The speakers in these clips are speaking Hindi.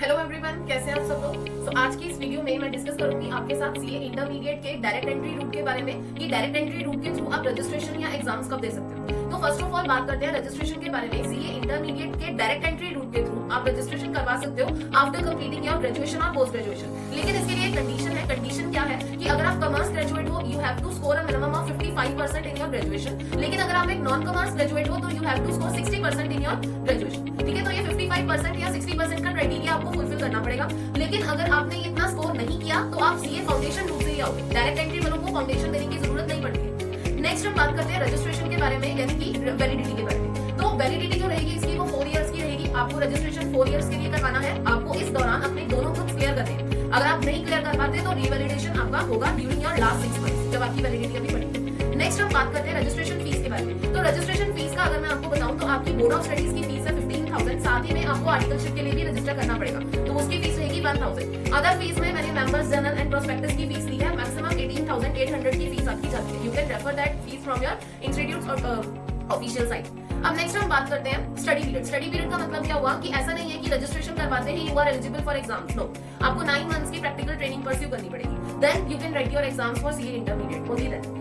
हेलो एवरीवन, कैसे हैं आप सब लोग। आज की इस वीडियो में मैं डिस्कस करूंगी आपके साथ सीए इंटरमीडिएट के डायरेक्ट एंट्री रूट के बारे में कि डायरेक्ट एंट्री रूट के थ्रू आप रजिस्ट्रेशन या एग्जाम्स कब दे सकते हो। तो फर्स्ट ऑफ ऑल बात करते हैं रजिस्ट्रेशन के बारे में। सीए इंटरमीडिएट के डायरेक्ट एंट्री रूट के थ्रू आप रजिस्ट्रेशन करवा सकते हो आफ्टर कंप्लीटिंग योर ग्रेजुएशन और पोस्ट ग्रेजुएशन। लेकिन इसके लिए एक कंडीशन है। कंडीशन क्या है कि अगर आप कॉमर्स ग्रेजुएट हो, you have to score a minimum of 55% in your graduation. लेकिन अगर आप एक नॉन कॉमर्स ग्रेजुएट हो तो you have to score 60% in your graduation. ठीक है, तो ये 55% या 60% का क्राइटेरिया आपको फुलफिल करना पड़ेगा। लेकिन अगर आपने इतना स्कोर नहीं किया तो आप सीए फाउंडेशन रूट से ही आओगे। डायरेक्ट एंट्री वालों को फाउंडेशन देने की जरूरत नहीं पड़ती है। नेक्स्ट हम बात करते हैं रजिस्ट्रेशन के बारे में, यानी कि वैलिडिटी के बारे में। तो वैलिडिटी जो रहेगी इसकी वो 4 इयर्स की रहेगी। आपको रजिस्ट्रेशन 4 इयर्स के लिए करवाना है। आपको इस दौरान अपने दोनों ग्रुप्स क्लियर करने हैं। अगर आप नहीं क्लियर कर पाते तो रीवैलिडेशन आपका होगा ड्यूरिंग योर लास्ट 6 मंथ्स, जब आपकी वैलिडिटी अभी बढ़ेगी। नेक्स्ट हम बात करते हैं रजिस्ट्रेशन फीस के बारे में। तो रजिस्ट्रेशन फीस का अगर मैं आपको बताऊं तो आपकी बोर्ड ऑफ स्टडीज की फीस है 15,000। साथ ही में आपको आर्टिकलशिप के लिए भी रजिस्टर करना पड़ेगा, तो उसकी फीस रहेगी 1,000। अदर फीस में मैंने मेंबर्स जर्नल एंड प्रोस्पेक्टस की फीस ली है। मैक्सिमम 18,800 की फीस आपकी जाती है। You can refer that fees from your institute official site. अब नेक्स्ट हम बात करते हैं स्टडी पीरियड। स्टडी पीरियड का मतलब क्या हुआ कि ऐसा नहीं है कि रजिस्ट्रेशन करवाते ही you are eligible for exams. No, आपको 9 मंथ्स की प्रैक्टिकल ट्रेनिंग परस्यू करनी पड़ेगी। Then you can write your exams for CA intermediate only then.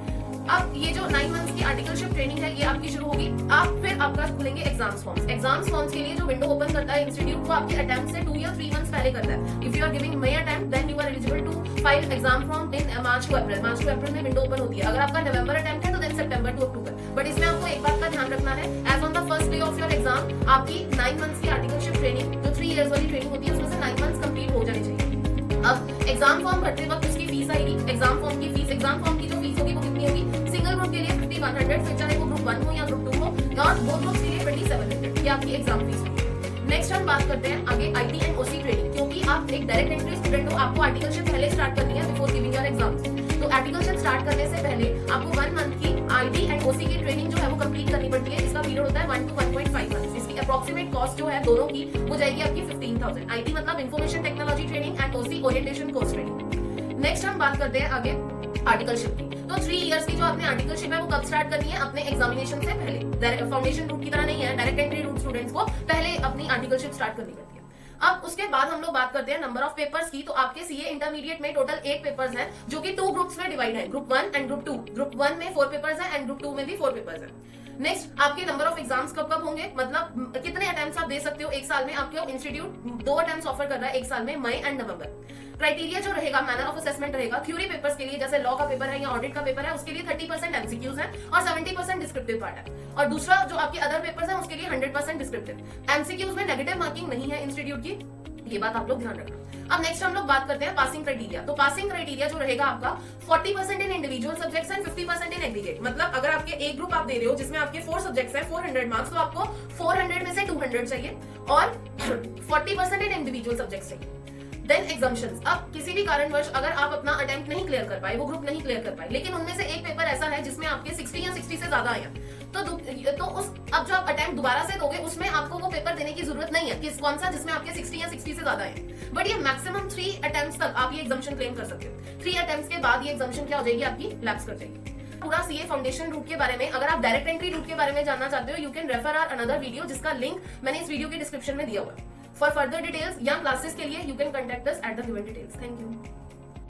अब ये जो 9 मंथ्स की आर्टिकलशिप ट्रेनिंग है ये आपकी शुरू होगी। आप फिर आपका खुलेंगे एग्जाम्स फॉर्म्स। एग्जाम्स फॉर्म्स के लिए जो विंडो ओपन करता है इंस्टीट्यूट वो आपके अटेम्प्ट से 2 या 3 मंथ्स पहले करता है। If you are giving May attempt then you are eligible to file exam form in March to April. March to April में विंडो ओपन होती है। अगर आपका नवंबर अटेम्प्ट है तो then September to October. But इसमें आपको एक बात का ध्यान रखना है, as on the first day of your exam आपकी 9 मंथ्स की आर्टिकलशिप ट्रेनिंग जो 3 इयर्स वाली ट्रेनिंग होती है उसमें से 9 मंथ्स कंप्लीट हो जानी चाहिए। अब एग्जाम फॉर्म भरते वक्त उसकी फीस आएगी। एग्जाम फॉर्म की फीस, एग्जाम फॉर्म की जो फीस होगी वो कितनी होगी? सिंगल ग्रुप के लिए 50,100, फिर चाहे वो ग्रुप 1 हो या ग्रुप 2 हो, और दो ग्रुप्स के लिए 2700। ये आपकी एग्जाम फीस होगी। नेक्स्ट हम बात करते हैं आगे आईटी एंड ओसी ट्रेनिंग। क्योंकि आप एक डायरेक्ट एंट्री स्टूडेंट हो, आपको आर्टिकलशिप पहले स्टार्ट करनी है बिफोर गिविंग योर एग्जाम्स। तो आर्टिकलशिप स्टार्ट करने से पहले आपको 1 मंथ की आईटी एंड ओसी की ट्रेनिंग जो है वो कंप्लीट करनी पड़ती है। इसका पीरियड होता है 1 to 1.5 मंथ्स। इसकी अप्रोक्सीमेट कॉस्ट जो है दोनों की वो जाएगी आपकी 15,000। आईटी मतलब information technology training and OC orientation course training. Next हम बात करते हैं आगे आर्टिकलशिप की। तो 3 इयर्स की जो आपने आर्टिकलशिप है वो कब स्टार्ट करनी है? अपने एग्जामिनेशन से पहले। फाउंडेशन रूट की तरह नहीं है, डायरेक्ट एंट्री रूट स्टूडेंट्स को पहले अपनी आर्टिकलशिप स्टार्ट करनी पड़ती है। अब उसके बाद हम लोग बात करते हैं नंबर ऑफ पेपर्स की। तो आपके सीए इंटरमीडिएट में टोटल 8 पेपर्स हैं जो कि 2 ग्रुप्स में डिवाइड है, ग्रुप 1 एंड ग्रुप 2। ग्रुप 1 में 4 पेपर्स हैं एंड ग्रुप 2 में भी 4 पेपर्स हैं। नेक्स्ट आपके नंबर ऑफ एग्जाम्स कब कब होंगे, मतलब कितने अटेम्प्ट्स आप दे सकते हो एक साल में। आपके इंस्टीट्यूट 2 अटेम्प्ट्स ऑफर कर रहा है एक साल में, मई एंड नवंबर। क्राइटेरिया जो रहेगा, मैनर ऑफ असेसमेंट रहेगा। थ्योरी पेपर्स के लिए जैसे लॉ का पेपर है या ऑडिट का पेपर है उसके लिए 30% एमसीक्यूज है और 70% डिस्क्रिप्टिव पार्ट है। और दूसरा जो आपके अदर पेपर्स है उसके लिए 100% डिस्क्रिप्टिव। एमसीक्यूज में नेगेटिव मार्किंग नहीं है इंस्टीट्यूट की, ये बात आप लोग ध्यान रखना। अब नेक्स्ट हम लोग बात करते हैं पासिंग क्राइटेरिया। तो पासिंग क्राइटेरिया जो रहेगा आपका 40% in individual subjects and 50% in aggregate. मतलब अगर आपके एक ग्रुप आप दे रहे हो जिसमें आपके 4 सब्जेक्ट्स हैं, 400 मार्क्स, तो आपको 400 में से 200 चाहिए और 40% इन इंडिविजुअल सब्जेक्ट्स चाहिए। Then exemptions. अब किसी भी कारणवश अगर आप अपना अटेम्प्ट नहीं क्लियर कर पाए, वो ग्रुप नहीं क्लियर कर पाए, लेकिन उनमें से एक पेपर ऐसा है जिसमें आपके 60 या 60 से ज्यादा आए तो उस अब जो आप अटेम्प्ट दोबारा से दोगे उसमें आपको वो पेपर देने की जरूरत नहीं है। किस कौन सा? जिसमें आपके 60 या 60 से ज्यादा आए। बट ये मैक्सिमम 3 अटेम्प्ट्स तक आप ये एग्जाम्पशन क्लेम कर सकते हो। 3 अटेम्प्ट्स के बाद ये एग्जाम्पशन क्या हो जाएगी? आपकी लैप्स कर जाएगी। पूरा सीए फाउंडेशन रूट के बारे में, अगर आप डायरेक्ट एंट्री रूट के बारे में जानना चाहते हो, you can refer our another video जिसका लिंक मैंने इस वीडियो के डिस्क्रिप्शन में दिया हुआ है। फॉर फर्दर डिटेल्स या क्लासेस के लिए you can contact us at the given details. Thank you.